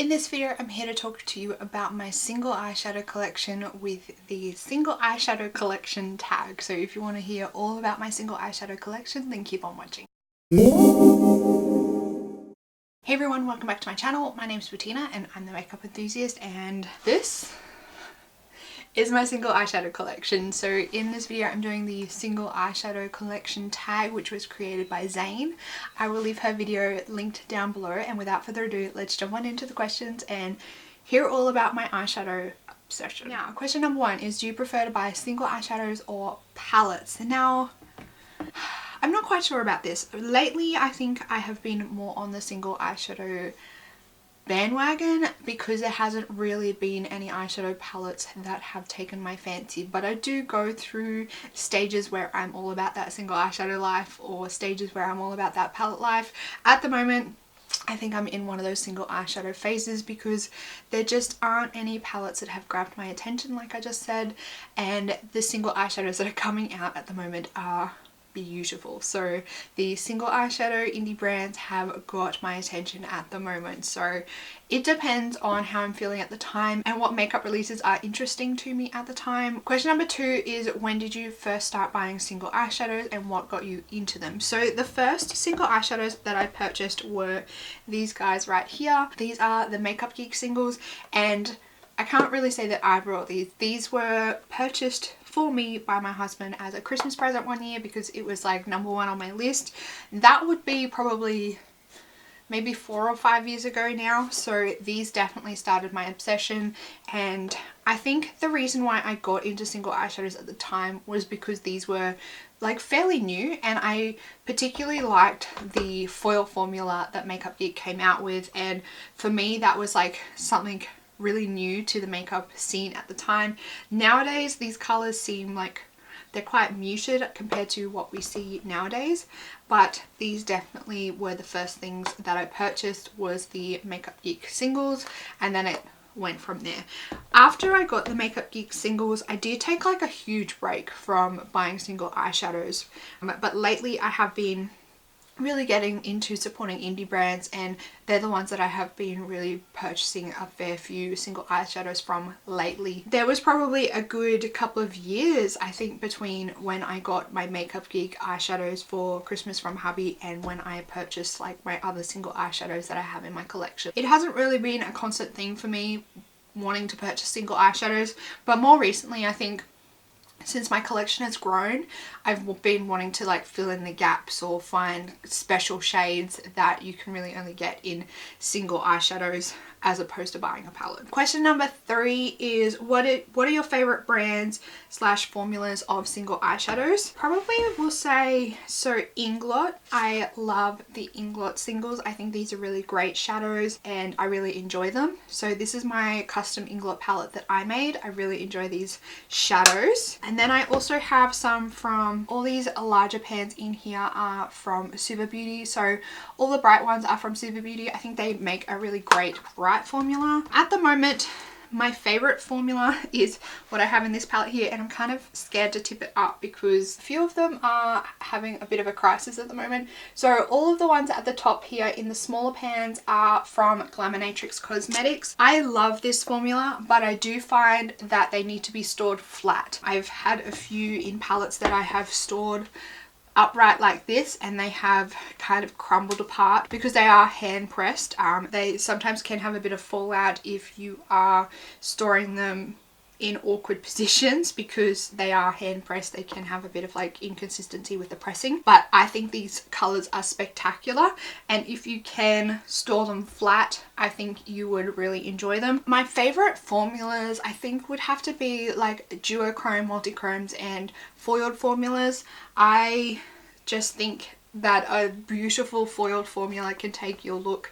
In this video, I'm here to talk to you about my single eyeshadow collection with the single eyeshadow collection tag. So if you want to hear all about my single eyeshadow collection, then keep on watching. Hey everyone, welcome back to my channel. My name is Bettina and I'm the makeup enthusiast, and this is my single eyeshadow collection. So in this video I'm doing the single eyeshadow collection tag, which was created by Zeyn. I will leave her video linked down below, and without further ado, let's jump on into the questions and hear all about my eyeshadow obsession. Now, question number one is, do you prefer to buy single eyeshadows or palettes? Now, I'm not quite sure about this. Lately I think I have been more on the single eyeshadow bandwagon because there hasn't really been any eyeshadow palettes that have taken my fancy, but I do go through stages where I'm all about that single eyeshadow life or stages where I'm all about that palette life. At the moment I think I'm in one of those single eyeshadow phases because there just aren't any palettes that have grabbed my attention, like I just said, and the single eyeshadows that are coming out at the moment are beautiful. So the single eyeshadow indie brands have got my attention at the moment. So it depends on how I'm feeling at the time and what makeup releases are interesting to me at the time. Question number two is, when did you first start buying single eyeshadows and what got you into them? So the first single eyeshadows that I purchased were these guys right here. These are the Makeup Geek singles, and I can't really say that I brought these. These were purchased for me by my husband as a Christmas present one year because it was like #1 on my list. That would be probably maybe 4 or 5 years ago now. So these definitely started my obsession, and I think the reason why I got into single eyeshadows at the time was because these were like fairly new, and I particularly liked the foil formula that Makeup Geek came out with, and for me that was like something really new to the makeup scene at the time. Nowadays these colors seem like they're quite muted compared to what we see nowadays, but these definitely were the first things that I purchased, was the Makeup Geek singles, and then it went from there. After I got the Makeup Geek singles, I did take like a huge break from buying single eyeshadows, but lately I have been really getting into supporting indie brands, and they're the ones that I have been really purchasing a fair few single eyeshadows from lately. There was probably a good couple of years, I think, between when I got my Makeup Geek eyeshadows for Christmas from hubby and when I purchased like my other single eyeshadows that I have in my collection. It hasn't really been a constant thing for me wanting to purchase single eyeshadows, but more recently I think since my collection has grown, I've been wanting to like fill in the gaps or find special shades that you can really only get in single eyeshadows as opposed to buying a palette. Question number three is, what are your favorite brands / formulas of single eyeshadows? Probably will say, so Inglot. I love the Inglot singles. I think these are really great shadows and I really enjoy them. So this is my custom Inglot palette that I made. I really enjoy these shadows. And then I also have some from, all these larger pans in here are from Super Beauty. So all the bright ones are from Super Beauty. I think they make a really great bright formula. At the moment, my favorite formula is what I have in this palette here, and I'm kind of scared to tip it up because a few of them are having a bit of a crisis at the moment. So all of the ones at the top here in the smaller pans are from Glaminatrix Cosmetics. I love this formula, but I do find that they need to be stored flat. I've had a few in palettes that I have stored upright like this and they have kind of crumbled apart because they are hand pressed. They sometimes can have a bit of fallout if you are storing them in awkward positions because they are hand pressed. They can have a bit of like inconsistency with the pressing, but I think these colors are spectacular, and if you can store them flat, I think you would really enjoy them. My favorite formulas I think would have to be like duochrome, multichromes and foiled formulas. I just think that a beautiful foiled formula can take your look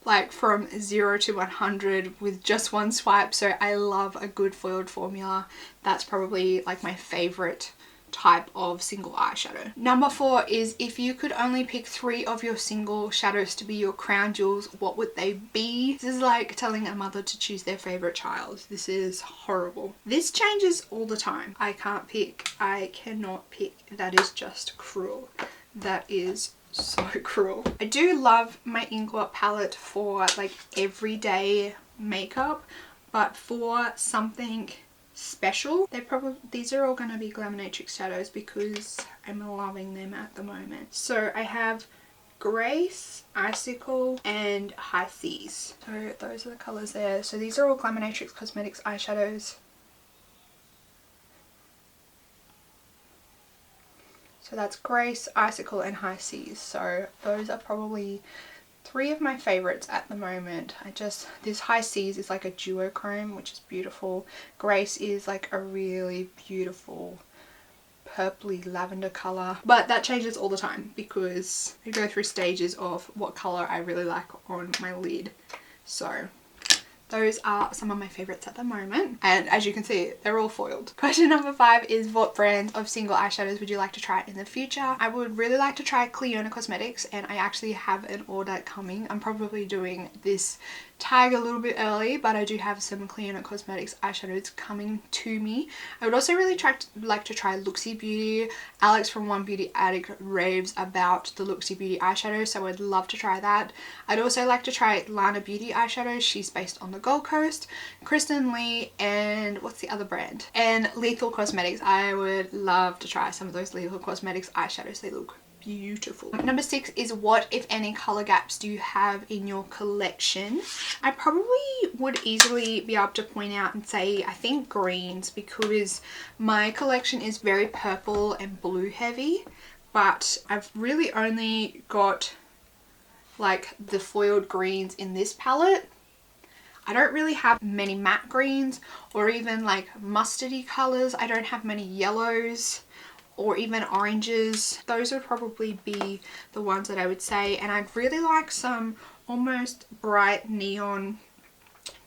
like from 0 to 100 with just one swipe. So I love a good foiled formula. That's probably like my favorite type of single eyeshadow. Number 4 is, if you could only pick 3 of your single shadows to be your crown jewels, what would they be? This is like telling a mother to choose their favorite child. This is horrible. This changes all the time. I can't pick. I cannot pick. That is just cruel. That is So cruel. I do love my Inglot palette for like everyday makeup, but for something special, these are all going to be Glaminatrix shadows because I'm loving them at the moment. So I have Grace, Icicle and High Seas. So those are the colours there. So these are all Glaminatrix Cosmetics eyeshadows. So that's Grace, Icicle and High Seas. So those are probably three of my favourites at the moment. This High Seas is like a duochrome, which is beautiful. Grace is like a really beautiful purpley lavender colour, but that changes all the time because I go through stages of what colour I really like on my lid. So those are some of my favourites at the moment, and as you can see, they're all foiled. Question number 5 is, what brand of single eyeshadows would you like to try in the future? I would really like to try Clionadh Cosmetics, and I actually have an order coming. I'm probably doing this tag a little bit early, but I do have some Clionadh Cosmetics eyeshadows coming to me. I would also really like to try Luxie Beauty. Alex from One Beauty Addict raves about the Luxie Beauty eyeshadow, so I'd love to try that. I'd also like to try Lana Beauty eyeshadows. She's based on the Gold Coast. Kristen Lee and what's the other brand? And Lethal Cosmetics. I would love to try some of those Lethal Cosmetics eyeshadows. They look beautiful. Number 6 is, what, if any, color gaps do you have in your collection? I probably would easily be able to point out and say, I think greens, because my collection is very purple and blue heavy, but I've really only got like the foiled greens in this palette. I don't really have many matte greens or even like mustardy colors. I don't have many yellows or even oranges. Those would probably be the ones that I would say. And I'd really like some almost bright neon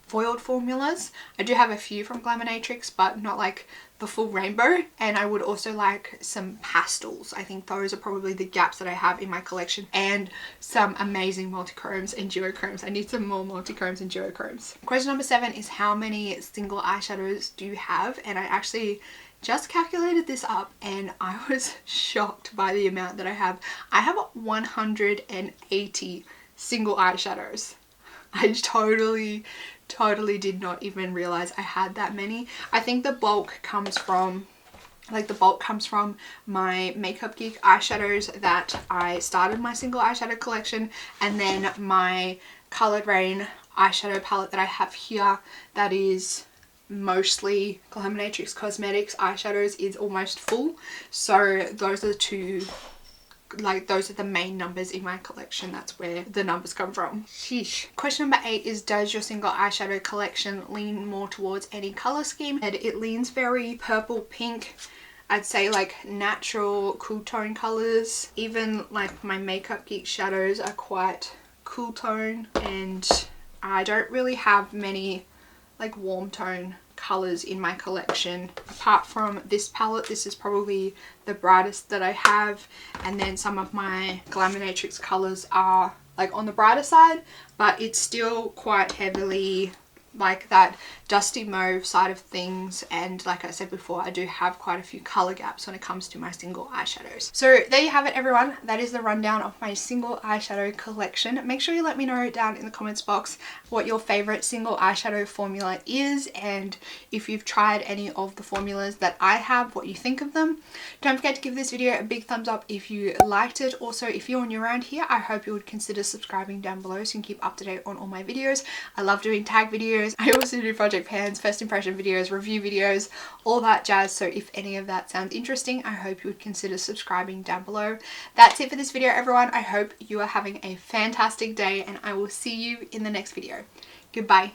foiled formulas. I do have a few from Glaminatrix, but not like the full rainbow. And I would also like some pastels. I think those are probably the gaps that I have in my collection, and some amazing multichromes and duochromes. I need some more multichromes and duochromes. Question number 7 is, how many single eyeshadows do you have? And I actually just calculated this up and I was shocked by the amount that I have. I have 180 single eyeshadows. I totally did not even realize I had that many. I think the bulk comes from my Makeup Geek eyeshadows that I started my single eyeshadow collection, and then my Coloured Rain eyeshadow palette that I have here that is mostly Glaminatrix Cosmetics eyeshadows is almost full. So those are the two, like those are the main numbers in my collection. That's where the numbers come from. Sheesh. Question number 8 is, does your single eyeshadow collection lean more towards any color scheme? And it leans very purple, pink, I'd say like natural cool tone colors. Even like my Makeup Geek shadows are quite cool tone, and I don't really have many like warm tone colors in my collection. Apart from this palette, this is probably the brightest that I have, and then some of my Glaminatrix colors are like on the brighter side, but it's still quite heavily like that dusty mauve side of things. And like I said before, I do have quite a few color gaps when it comes to my single eyeshadows. So there you have it, everyone. That is the rundown of my single eyeshadow collection. Make sure you let me know down in the comments box what your favorite single eyeshadow formula is, and if you've tried any of the formulas that I have, what you think of them. Don't forget to give this video a big thumbs up if you liked it. Also, if you're new around here, I hope you would consider subscribing down below so you can keep up to date on all my videos. I love doing tag videos. I also do project pans, first impression videos, review videos, all that jazz. So if any of that sounds interesting, I hope you would consider subscribing down below. That's it for this video, everyone. I hope you are having a fantastic day, and I will see you in the next video. Goodbye.